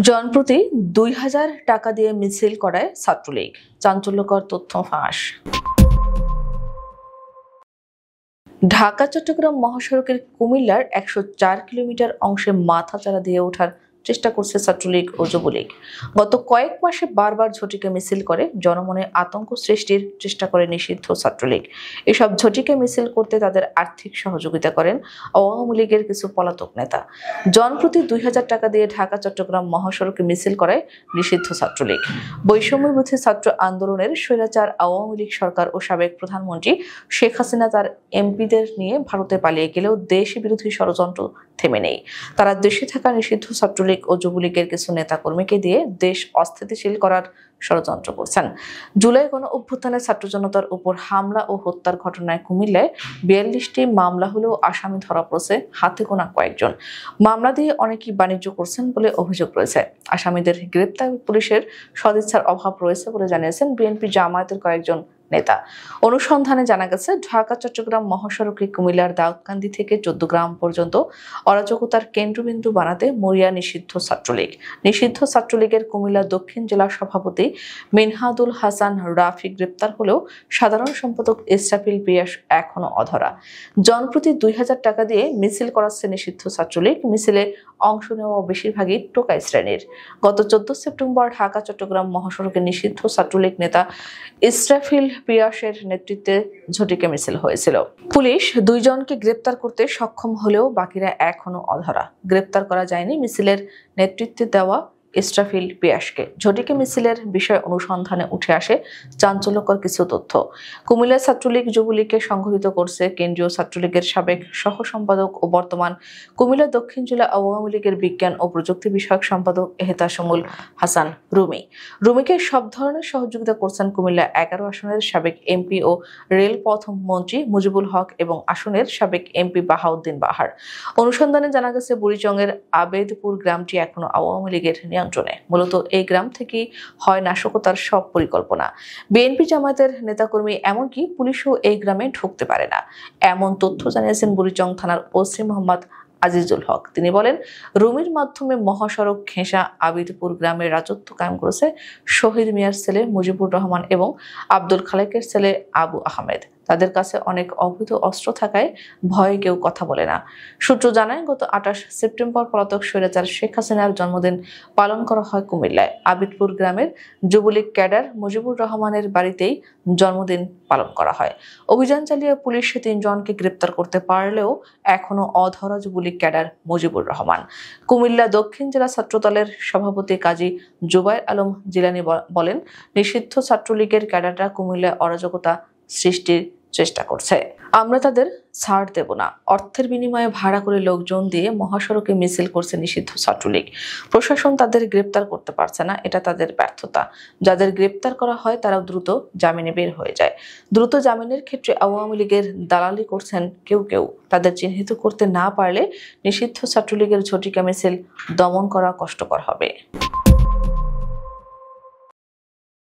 জনপ্রতি ২,০০০ টাকা দিয়ে মিছিল করায় ছাত্রলীগ, চাঞ্চল্যকর তথ্য ফাঁস। ঢাকা চট্টগ্রাম মহাসড়কের কুমিল্লার ১০৪ কিলোমিটার অংশে মাথাচাড়া দিয়ে ওঠার চেষ্টা করছে ছাত্রলীগ ও যুবলীগ। গত কয়েক মাসে বারবার ঝটিকা মিছিল করে জনমনে আতঙ্ক সৃষ্টির চেষ্টা করে নিষিদ্ধ ছাত্রলীগ। এসব ঝটিকা মিছিল করতে তাদের আর্থিক সহযোগিতা করেন আওয়ামী লীগের কিছু পলাতক নেতা। জনপ্রতি ২,০০০ টাকা দিয়ে ঢাকা চট্টগ্রাম মহাসড়কে মিছিল করায় নিষিদ্ধ ছাত্রলীগ। বৈষম্য বিরোধী ছাত্র আন্দোলনের স্বৈরাচার আওয়ামী লীগ সরকার ও সাবেক প্রধানমন্ত্রী শেখ হাসিনা তার এমপিদের নিয়ে ভারতে পালিয়ে গেলেও দেশ বিরোধী ষড়যন্ত্র থেমে নেই। তারা দেশে থাকা নিষিদ্ধ ছাত্রলীগ ও যুবলীগের কিছু নেতাকর্মীকে দিয়ে দেশ অস্থিতিশীল করার ষড়যন্ত্র করছেন। জুলাই গণ অভ্যুত্থানে ছাত্র জনতার উপর হামলা ও হত্যার ঘটনায় কুমিল্লায় ৪২টি মামলা হলেও আসামি ধরা পড়েছে হাতে গোনা কয়েকজন। মামলা দিয়ে অনেকেই বাণিজ্য করছেন বলে অভিযোগ রয়েছে। আসামিদের গ্রেপ্তার পুলিশের সদিচ্ছার অভাব রয়েছে বলে জানিয়েছেন বিএনপি জামায়াতের কয়েকজন নেতা। অনুসন্ধানে জানা গেছে, ঢাকা চট্টগ্রাম মহাসড়কে কুমিল্লার দাউদকান্দি থেকে ১৪ গ্রাম পর্যন্ত অরাজকতার কেন্দ্রবিন্দু বানাতে মরিয়া নিষিদ্ধ ছাত্রলীগ। নিষিদ্ধ ছাত্রলীগের কুমিল্লা দক্ষিণ জেলা সভাপতি মিনহাদুল হাসান রাফি গ্রেপ্তার হলেও সাধারণ সম্পাদক ইসরাফিল পিয়াস এখনো অধরা। জনপ্রতি ২,০০০ টাকা দিয়ে মিছিল করাচ্ছে নিষিদ্ধ ছাত্রলীগ। মিছিলে অংশ নেওয়া বেশিরভাগই টোকাই শ্রেণীর। গত ১৪ সেপ্টেম্বর ঢাকা চট্টগ্রাম মহাসড়কে নিষিদ্ধ ছাত্রলীগ নেতা ইসরাফিল পিয়াসের নেতৃত্বে ঝটিকা মিছিল হয়েছিল। পুলিশ ২ জনকে গ্রেপ্তার করতে সক্ষম হলেও বাকিরা এখনো অধরা। গ্রেপ্তার করা যায়নি মিছিলের নেতৃত্বে দেওয়া ইসরাফিল পিয়াসকে। ঝটিকা মিছিলের বিষয় অনুসন্ধানে উঠে আসে চাঞ্চল্যকর কিছু তথ্য। কুমিল্লা ছাত্রলীগ যুবলীগকে সংগঠিত করছে কেন্দ্রীয় ছাত্রলীগের সাবেক সহ সম্পাদক ও বর্তমান কুমিল্লা দক্ষিণ জেলা আওয়ামী লীগের বিজ্ঞান ও প্রযুক্তি বিষয়ক সম্পাদক এহতেশামুল হাসান রুমি। রুমিকে সব ধরনের সহযোগিতা করছেন কুমিল্লা ১১ আসনের সাবেক এমপি ও রেলপথ মন্ত্রী মুজিবুল হক এবং আসনের সাবেক এমপি বাহাউদ্দিন বাহার। অনুসন্ধানে জানা গেছে, বুড়িচংয়ের আবেদপুর গ্রামটি এখনো আওয়ামী লীগের নিয়ন্ত্রণে। মূলত এই গ্রাম থেকেই হয় নাশকতার সব পরিকল্পনা। বিএনপি জামায়াতের নেতাকর্মী এমনকি পুলিশও এই গ্রামে ঢুকতে পারে না, এমন তথ্য জানিয়েছেন বুড়িচং থানার ওসি মোহাম্মদ আজিজুল হক। তিনি বলেন, রুমির মাধ্যমে মহাসড়ক ঘেঁষা আবিদপুর গ্রামের রাজত্ব কায়েম করেছে শহীদ মিয়ার ছেলে মুজিবুর রহমান এবং আব্দুল খালেকের ছেলে আবু আহমেদ। তাদের কাছে অনেক অবৈধ অস্ত্র থাকায় ভয়ে কেউ কথা বলে না। সূত্র জানায়, গত ২৮ সেপ্টেম্বর পলাতক স্বৈরাচার শেখ হাসিনার জন্মদিন পালন করা হয় কুমিল্লায়। আবিদপুর গ্রামের যুবলীগ ক্যাডার মুজিবুর রহমানের বাড়িতেই জন্মদিন পালন করা হয়। অভিযান চালিয়ে পুলিশ ৩ জনকে গ্রেপ্তার করতে পারলেও এখনো অধরা যুবলীগ ক্যাডার মুজিবুর রহমান। কুমিল্লা দক্ষিণ জেলা ছাত্রদলের সভাপতি কাজী জুবায়ের আলম জিলানী বলেন, নিষিদ্ধ ছাত্রলীগের ক্যাডাররা কুমিল্লায় অরাজকতা সৃষ্টির চেষ্টা করছে। আমরা তাদের ছাড় দেব না। অর্থের বিনিময়ে ভাড়া করে লোকজন দিয়ে মহাসড়কে মিছিল করছে নিষিদ্ধ ছাত্রলীগ। প্রশাসন তাদের গ্রেপ্তার করতে পারছে না, এটা তাদের ব্যর্থতা। যাদের গ্রেপ্তার করা হয় তারা দ্রুত জামিনে বের হয়ে যায়। দ্রুত জামিনের ক্ষেত্রে আওয়ামী লীগের দালালি করছেন কেউ কেউ। তাদের চিহ্নিত করতে না পারলে নিষিদ্ধ ছাত্রলীগের ঝটিকা মিছিল দমন করা কষ্টকর হবে।